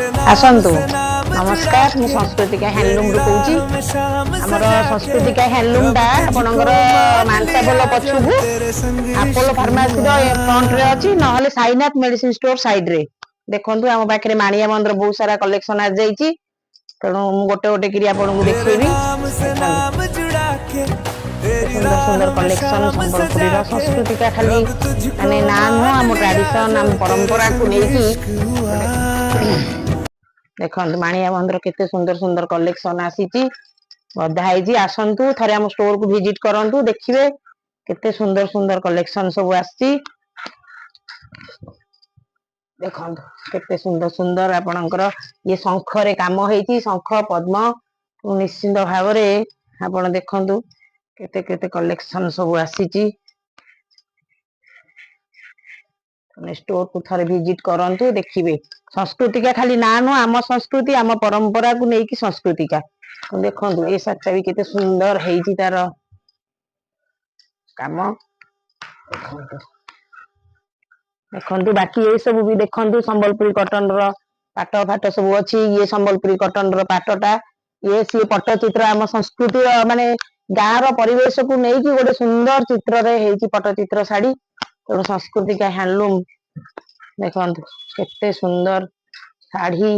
आसतु नमस्कार मु संस्कृतिका हैंडलूम रु कहूची हमर संस्कृतिका हैंडलूम टा आपनकर मानसापोल पछुकू अपोलो फार्मेसी रो फ्रंट रे अछि नहले साइनाथ मेडिसिन स्टोर साइड रे देखंतु हम पाखरे मानिया बंदर बहुत सारा कलेक्शन आ जाईची तेणु मु गोटे गोटे करी आपनकू देखैबी सुंदर सुंदर कलेक्शन संबलपुरी रो संस्कृतिका खाली माने ना नो हम ट्रेडिशन हम परंपरा को लेकी देखंतु मानिया बंदर केते सुंदर सुंदर कलेक्शन आसीची बधाई आसतु थे आम स्टोर को विजिट करंतु देखिए केते सुंदर सुंदर कलेक्शन सब आसी देखंतु केते सुंदर सुंदर आपणकर ये शंखरे काम होईची शंख पद्म निश्चिंत भाव रे आपण देखंतु केते केते कलेक्शन सब आसीची स्टोर को थरे विजिट करंतु देखिए संस्कृति का खाली ना नो आम संस्कृति आम परंपरा को लेकी संस्कृति का देखंतु ए सार्ट भी केते सुंदर हेईची तार काम देखंतु बाकी ये सब भी देखंतु संबलपुरी कॉटन रो पाट फाट सब अछि ये संबलपुरी कॉटन रो पाटटा ये सी पट्टचित्र आम संस्कृति माने गाँव रो परिवेश को लेकी गोटे सुंदर चित्र रे हेईची पट्टचित्र साड़ी तेणु संस्कृति का हैंडलूम देखंतु केते सुंदर साड़ी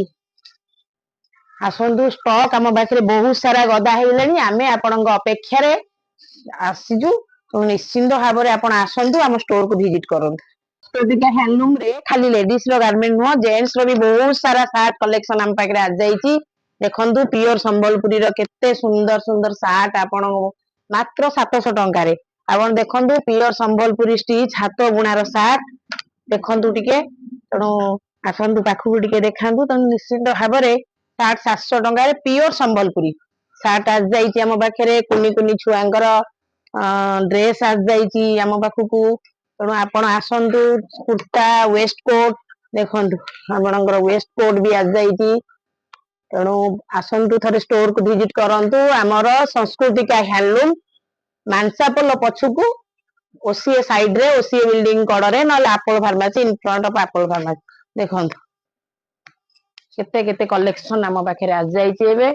आसतु स्टॉक आम पाखे बहुत सारा गदा हेलानी आमे आपणक अपेक्षा रे आसीजु तो निश्चिंत भाव में आपण आसतु आम स्टोर को विजिट करंतु संस्कृति हैंडलूम रे खाली लेडीज रो गारमेंट नुह जेंट्स रो भी बहुत सारा शार्ट कलेक्शन आम पाखे आ जाईची देखंतु प्योर संबलपुरी रो केते सुंदर सुंदर शार्ट आपण मात्र 700 टंका रे आपण देखंतु प्योर संबलपुरी स्टिच हाथ बुणार शार्ट देखंतु टिके तेणु आसतु पाखु टिके देखांतु तेणु निश्चिंत भाव में शार्ट 700 टंका रे प्योर संबलपुरी शार्ट आ जाईची आम पाखे कुनी कुनी छुआंकर ड्रेस आ जाईची आम पाखु तेणु आपण आसतु कुर्ता वेस्ट कोट देखंतु आपणकर वेस्ट कोट भी आ जाईची तेणु आसतु थरे स्टोर को विजिट करंतु आमर संस्कृति का हैंडलूम मानसापोल पछुकू ओसीए साइड रे ओसीए बिल्डिंग कड़े ना Apollo pharmacy in front of Apollo pharmacy देखंतु केते केते कलेक्शन आम पाखे आ जाईची एबे